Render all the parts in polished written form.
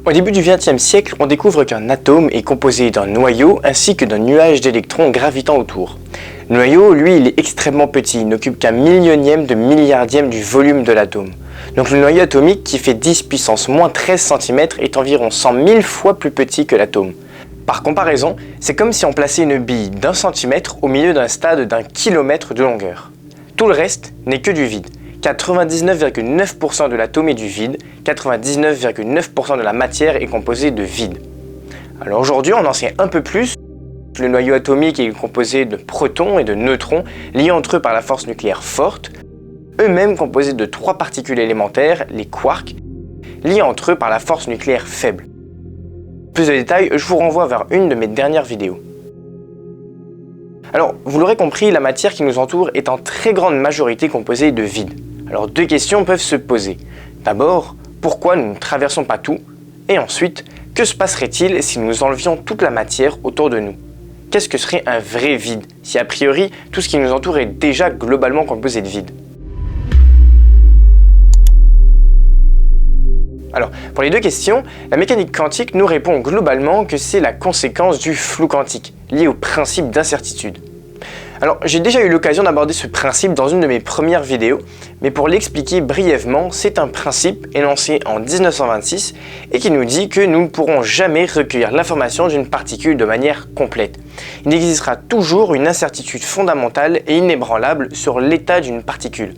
Au début du XXe siècle, on découvre qu'un atome est composé d'un noyau ainsi que d'un nuage d'électrons gravitant autour. Le noyau, lui, il est extrêmement petit, il n'occupe qu'un millionième de milliardième du volume de l'atome. Donc le noyau atomique, qui fait 10 puissance moins 13 cm, est environ 100 000 fois plus petit que l'atome. Par comparaison, c'est comme si on plaçait une bille d'1 centimètre au milieu d'un stade d'un kilomètre de longueur. Tout le reste n'est que du vide. 99,9% de l'atome est du vide, 99,9% de la matière est composée de vide. Alors aujourd'hui, on en sait un peu plus. Le noyau atomique est composé de protons et de neutrons liés entre eux par la force nucléaire forte, eux-mêmes composés de 3 particules élémentaires, les quarks, liés entre eux par la force nucléaire faible. Plus de détails, je vous renvoie vers une de mes dernières vidéos. Alors, vous l'aurez compris, la matière qui nous entoure est en très grande majorité composée de vide. Alors, 2 questions peuvent se poser. D'abord, pourquoi nous ne traversons pas tout? Et ensuite, que se passerait-il si nous enlevions toute la matière autour de nous? Qu'est-ce que serait un vrai vide, si a priori, tout ce qui nous entoure est déjà globalement composé de vide? Alors, pour les 2 questions, la mécanique quantique nous répond globalement que c'est la conséquence du flou quantique, lié au principe d'incertitude. Alors, j'ai déjà eu l'occasion d'aborder ce principe dans une de mes premières vidéos, mais pour l'expliquer brièvement, c'est un principe énoncé en 1926 et qui nous dit que nous ne pourrons jamais recueillir l'information d'une particule de manière complète. Il existera toujours une incertitude fondamentale et inébranlable sur l'état d'une particule.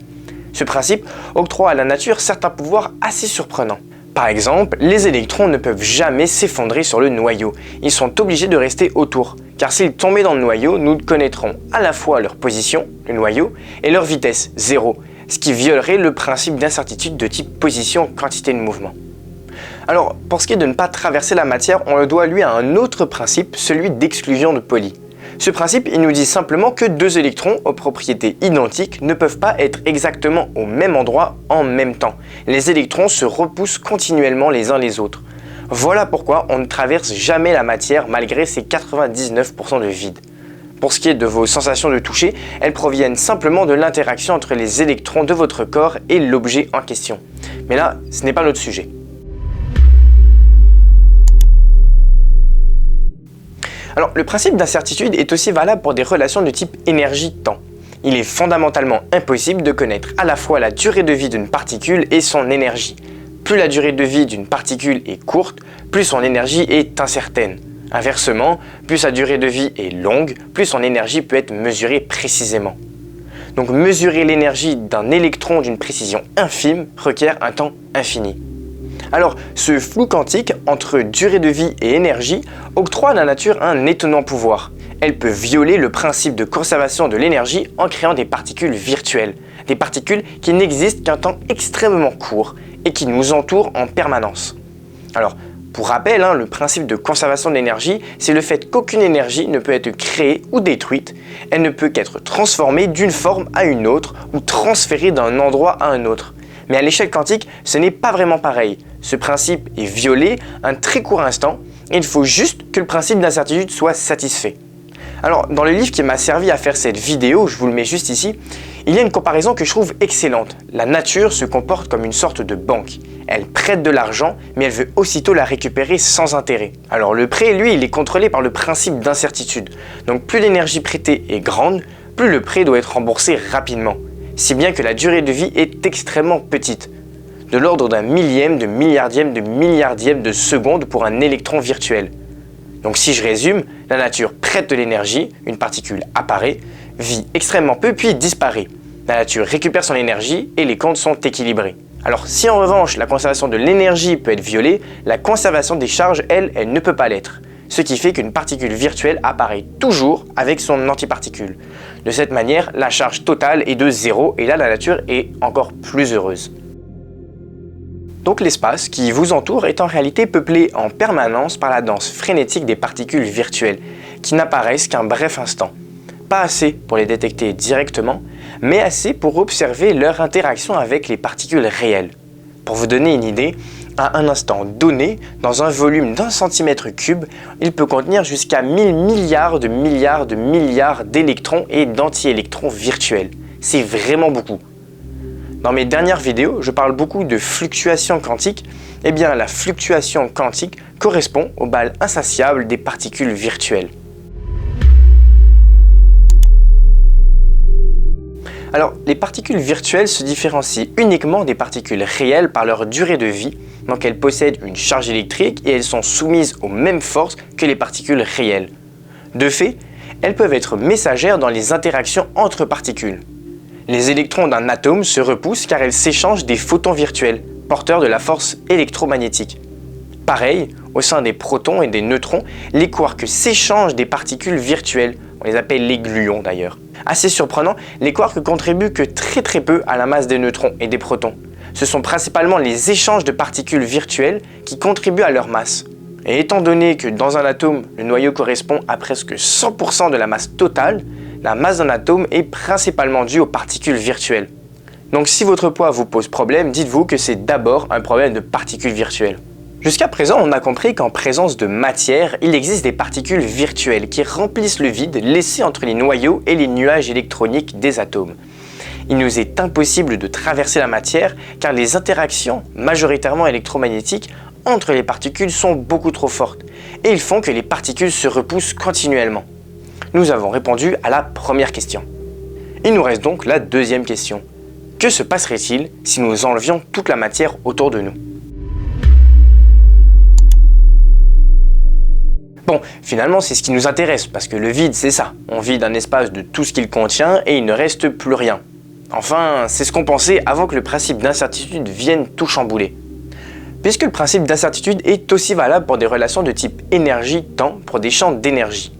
Ce principe octroie à la nature certains pouvoirs assez surprenants. Par exemple, les électrons ne peuvent jamais s'effondrer sur le noyau, ils sont obligés de rester autour, car s'ils tombaient dans le noyau, nous connaîtrons à la fois leur position, le noyau, et leur vitesse, 0, ce qui violerait le principe d'incertitude de type position-quantité de mouvement. Alors, pour ce qui est de ne pas traverser la matière, on le doit lui à un autre principe, celui d'exclusion de Pauli. Ce principe, il nous dit simplement que 2 électrons aux propriétés identiques ne peuvent pas être exactement au même endroit en même temps. Les électrons se repoussent continuellement les uns les autres. Voilà pourquoi on ne traverse jamais la matière malgré ses 99% de vide. Pour ce qui est de vos sensations de toucher, elles proviennent simplement de l'interaction entre les électrons de votre corps et l'objet en question. Mais là, ce n'est pas notre sujet. Alors, le principe d'incertitude est aussi valable pour des relations de type énergie-temps. Il est fondamentalement impossible de connaître à la fois la durée de vie d'une particule et son énergie. Plus la durée de vie d'une particule est courte, plus son énergie est incertaine. Inversement, plus sa durée de vie est longue, plus son énergie peut être mesurée précisément. Donc mesurer l'énergie d'un électron d'une précision infime requiert un temps infini. Alors, ce flou quantique entre durée de vie et énergie octroie à la nature un étonnant pouvoir. Elle peut violer le principe de conservation de l'énergie en créant des particules virtuelles, des particules qui n'existent qu'un temps extrêmement court et qui nous entourent en permanence. Alors, pour rappel, le principe de conservation de l'énergie, c'est le fait qu'aucune énergie ne peut être créée ou détruite, elle ne peut qu'être transformée d'une forme à une autre ou transférée d'un endroit à un autre. Mais à l'échelle quantique, ce n'est pas vraiment pareil. Ce principe est violé un très court instant et il faut juste que le principe d'incertitude soit satisfait. Alors, dans le livre qui m'a servi à faire cette vidéo, je vous le mets juste ici, il y a une comparaison que je trouve excellente. La nature se comporte comme une sorte de banque. Elle prête de l'argent, mais elle veut aussitôt la récupérer sans intérêt. Alors le prêt, lui, il est contrôlé par le principe d'incertitude. Donc plus l'énergie prêtée est grande, plus le prêt doit être remboursé rapidement. Si bien que la durée de vie est extrêmement petite, de l'ordre d'un millième de milliardième de seconde pour un électron virtuel. Donc si je résume, la nature prête de l'énergie, une particule apparaît, vit extrêmement peu puis disparaît. La nature récupère son énergie et les comptes sont équilibrés. Alors si en revanche la conservation de l'énergie peut être violée, la conservation des charges, elle ne peut pas l'être. Ce qui fait qu'une particule virtuelle apparaît toujours avec son antiparticule. De cette manière, la charge totale est de 0 et là la nature est encore plus heureuse. Donc l'espace qui vous entoure est en réalité peuplé en permanence par la danse frénétique des particules virtuelles, qui n'apparaissent qu'un bref instant. Pas assez pour les détecter directement, mais assez pour observer leur interaction avec les particules réelles. Pour vous donner une idée, à un instant donné, dans un volume d'1 cm3, il peut contenir jusqu'à 1000 milliards d'électrons et d'antiélectrons virtuels. C'est vraiment beaucoup. Dans mes dernières vidéos, je parle beaucoup de fluctuation quantique. Eh bien, la fluctuation quantique correspond au bal insatiable des particules virtuelles. Alors, les particules virtuelles se différencient uniquement des particules réelles par leur durée de vie, donc elles possèdent une charge électrique et elles sont soumises aux mêmes forces que les particules réelles. De fait, elles peuvent être messagères dans les interactions entre particules. Les électrons d'un atome se repoussent car elles s'échangent des photons virtuels, porteurs de la force électromagnétique. Pareil, au sein des protons et des neutrons, les quarks s'échangent des particules virtuelles, on les appelle les gluons d'ailleurs. Assez surprenant, les quarks contribuent que très peu à la masse des neutrons et des protons. Ce sont principalement les échanges de particules virtuelles qui contribuent à leur masse. Et étant donné que dans un atome, le noyau correspond à presque 100% de la masse totale, la masse d'un atome est principalement due aux particules virtuelles. Donc si votre poids vous pose problème, dites-vous que c'est d'abord un problème de particules virtuelles. Jusqu'à présent, on a compris qu'en présence de matière, il existe des particules virtuelles qui remplissent le vide laissé entre les noyaux et les nuages électroniques des atomes. Il nous est impossible de traverser la matière car les interactions, majoritairement électromagnétiques, entre les particules sont beaucoup trop fortes et ils font que les particules se repoussent continuellement. Nous avons répondu à la première question. Il nous reste donc la deuxième question. Que se passerait-il si nous enlevions toute la matière autour de nous ? Bon, finalement c'est ce qui nous intéresse, parce que le vide c'est ça. On vide un espace de tout ce qu'il contient et il ne reste plus rien. Enfin, c'est ce qu'on pensait avant que le principe d'incertitude vienne tout chambouler. Puisque le principe d'incertitude est aussi valable pour des relations de type énergie-temps pour des champs d'énergie.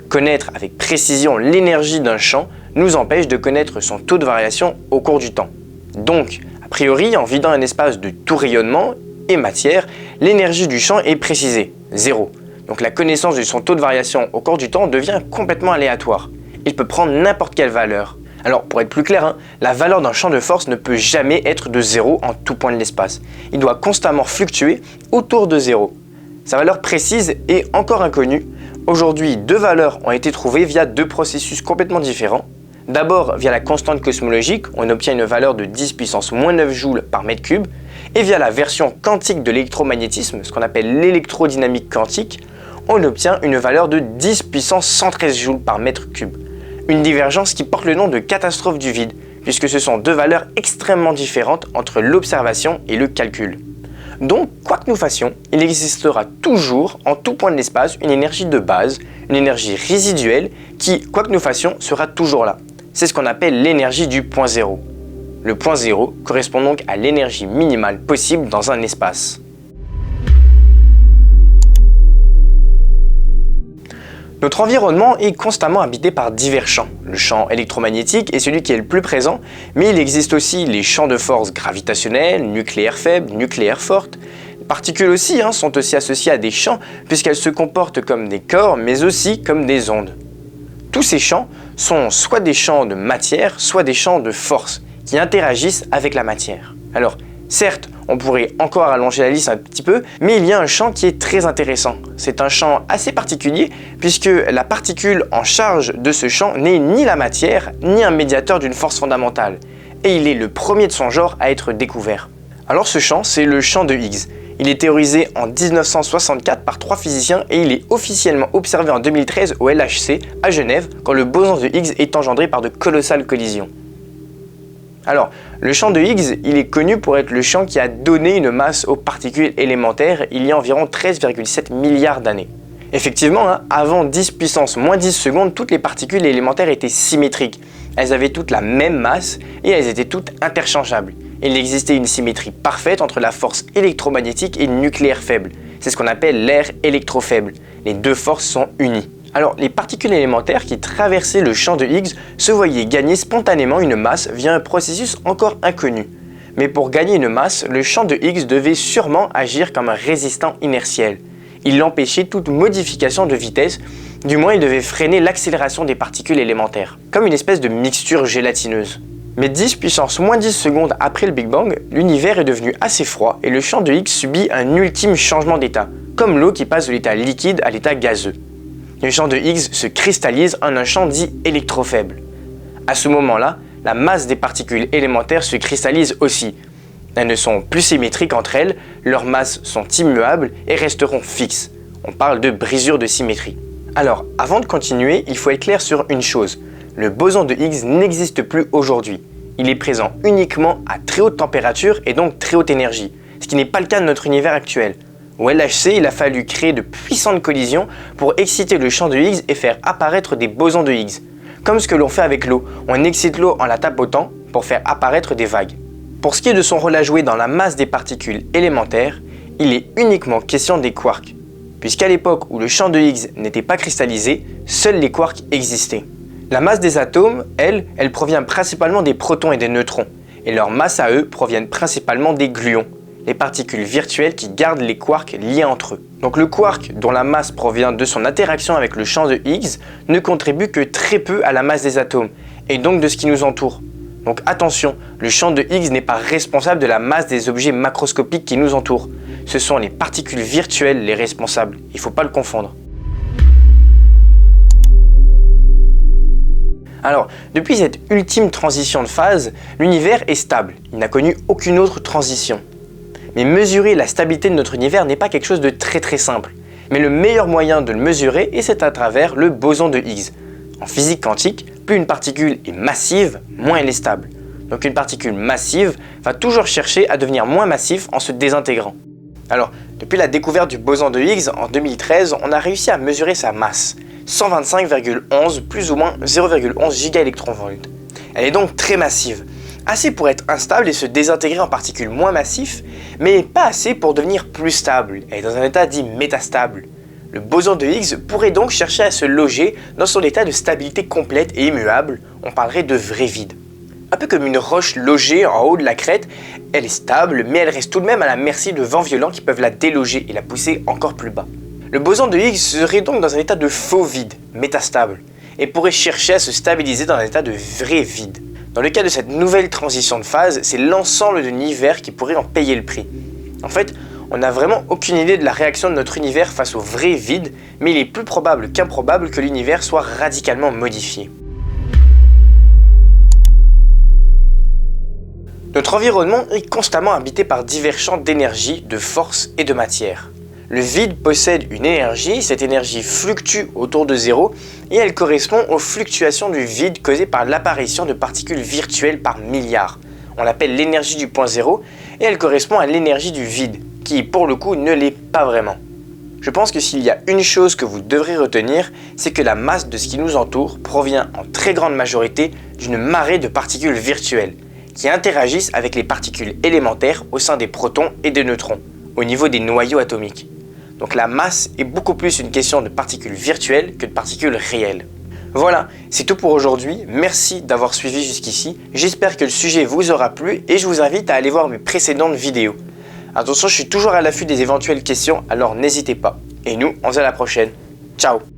Connaître avec précision l'énergie d'un champ nous empêche de connaître son taux de variation au cours du temps. Donc, a priori, en vidant un espace de tout rayonnement et matière, l'énergie du champ est précisée, 0. Donc la connaissance de son taux de variation au cours du temps devient complètement aléatoire. Il peut prendre n'importe quelle valeur. Alors pour être plus clair, la valeur d'un champ de force ne peut jamais être de 0 en tout point de l'espace. Il doit constamment fluctuer autour de 0. Sa valeur précise est encore inconnue. Aujourd'hui, deux valeurs ont été trouvées via deux processus complètement différents. D'abord, via la constante cosmologique, on obtient une valeur de 10 puissance moins 9 joules par mètre cube. Et via la version quantique de l'électromagnétisme, ce qu'on appelle l'électrodynamique quantique, on obtient une valeur de 10 puissance 113 joules par mètre cube. Une divergence qui porte le nom de catastrophe du vide, puisque ce sont deux valeurs extrêmement différentes entre l'observation et le calcul. Donc, quoi que nous fassions, il existera toujours, en tout point de l'espace, une énergie de base, une énergie résiduelle qui, quoi que nous fassions, sera toujours là. C'est ce qu'on appelle l'énergie du point zéro. Le point zéro correspond donc à l'énergie minimale possible dans un espace. Notre environnement est constamment habité par divers champs. Le champ électromagnétique est celui qui est le plus présent, mais il existe aussi les champs de force gravitationnels, nucléaires faibles, nucléaires fortes. Les particules aussi sont aussi associées à des champs puisqu'elles se comportent comme des corps, mais aussi comme des ondes. Tous ces champs sont soit des champs de matière, soit des champs de force qui interagissent avec la matière. Alors, certes, on pourrait encore allonger la liste un petit peu, mais il y a un champ qui est très intéressant. C'est un champ assez particulier puisque la particule en charge de ce champ n'est ni la matière, ni un médiateur d'une force fondamentale. Et il est le premier de son genre à être découvert. Alors ce champ, c'est le champ de Higgs. Il est théorisé en 1964 par 3 physiciens et il est officiellement observé en 2013 au LHC à Genève quand le boson de Higgs est engendré par de colossales collisions. Alors, le champ de Higgs, il est connu pour être le champ qui a donné une masse aux particules élémentaires il y a environ 13,7 milliards d'années. Effectivement, avant 10 puissance moins 10 secondes, toutes les particules élémentaires étaient symétriques. Elles avaient toutes la même masse et elles étaient toutes interchangeables. Il existait une symétrie parfaite entre la force électromagnétique et le nucléaire faible. C'est ce qu'on appelle l'air électrofaible. Les deux forces sont unies. Alors, les particules élémentaires qui traversaient le champ de Higgs se voyaient gagner spontanément une masse via un processus encore inconnu. Mais pour gagner une masse, le champ de Higgs devait sûrement agir comme un résistant inertiel. Il empêchait toute modification de vitesse, du moins il devait freiner l'accélération des particules élémentaires, comme une espèce de mixture gélatineuse. Mais 10 puissance moins 10 secondes après le Big Bang, l'univers est devenu assez froid et le champ de Higgs subit un ultime changement d'état, comme l'eau qui passe de l'état liquide à l'état gazeux. Le champ de Higgs se cristallise en un champ dit électrofaible. À ce moment-là, la masse des particules élémentaires se cristallise aussi. Elles ne sont plus symétriques entre elles, leurs masses sont immuables et resteront fixes. On parle de brisure de symétrie. Alors, avant de continuer, il faut être clair sur une chose. Le boson de Higgs n'existe plus aujourd'hui. Il est présent uniquement à très haute température et donc très haute énergie, ce qui n'est pas le cas de notre univers actuel. Au LHC, il a fallu créer de puissantes collisions pour exciter le champ de Higgs et faire apparaître des bosons de Higgs. Comme ce que l'on fait avec l'eau, on excite l'eau en la tapotant pour faire apparaître des vagues. Pour ce qui est de son rôle à jouer dans la masse des particules élémentaires, il est uniquement question des quarks, puisqu'à l'époque où le champ de Higgs n'était pas cristallisé, seuls les quarks existaient. La masse des atomes, elle provient principalement des protons et des neutrons, et leur masse à eux proviennent principalement des gluons, les particules virtuelles qui gardent les quarks liés entre eux. Donc le quark, dont la masse provient de son interaction avec le champ de Higgs, ne contribue que très peu à la masse des atomes, et donc de ce qui nous entoure. Donc attention, le champ de Higgs n'est pas responsable de la masse des objets macroscopiques qui nous entourent. Ce sont les particules virtuelles les responsables, il ne faut pas le confondre. Alors, depuis cette ultime transition de phase, l'univers est stable, il n'a connu aucune autre transition. Mais mesurer la stabilité de notre univers n'est pas quelque chose de très simple. Mais le meilleur moyen de le mesurer, c'est à travers le boson de Higgs. En physique quantique, plus une particule est massive, moins elle est stable. Donc une particule massive va toujours chercher à devenir moins massive en se désintégrant. Alors, depuis la découverte du boson de Higgs en 2013, on a réussi à mesurer sa masse, 125,11 plus ou moins 0,11 gigaelectronvolts. Elle est donc très massive, assez pour être instable et se désintégrer en particules moins massives, mais pas assez pour devenir plus stable, elle est dans un état dit métastable. Le boson de Higgs pourrait donc chercher à se loger dans son état de stabilité complète et immuable, on parlerait de vrai vide. Un peu comme une roche logée en haut de la crête, elle est stable, mais elle reste tout de même à la merci de vents violents qui peuvent la déloger et la pousser encore plus bas. Le boson de Higgs serait donc dans un état de faux vide, métastable, et pourrait chercher à se stabiliser dans un état de vrai vide. Dans le cas de cette nouvelle transition de phase, c'est l'ensemble de l'univers qui pourrait en payer le prix. En fait, on n'a vraiment aucune idée de la réaction de notre univers face au vrai vide, mais il est plus probable qu'improbable que l'univers soit radicalement modifié. Notre environnement est constamment habité par divers champs d'énergie, de force et de matière. Le vide possède une énergie, cette énergie fluctue autour de zéro et elle correspond aux fluctuations du vide causées par l'apparition de particules virtuelles par milliards. On l'appelle l'énergie du point zéro et elle correspond à l'énergie du vide, qui pour le coup ne l'est pas vraiment. Je pense que s'il y a une chose que vous devrez retenir, c'est que la masse de ce qui nous entoure provient en très grande majorité d'une marée de particules virtuelles, qui interagissent avec les particules élémentaires au sein des protons et des neutrons, au niveau des noyaux atomiques. Donc la masse est beaucoup plus une question de particules virtuelles que de particules réelles. Voilà, c'est tout pour aujourd'hui. Merci d'avoir suivi jusqu'ici. J'espère que le sujet vous aura plu et je vous invite à aller voir mes précédentes vidéos. Attention, je suis toujours à l'affût des éventuelles questions, alors n'hésitez pas. Et nous, on se dit à la prochaine. Ciao!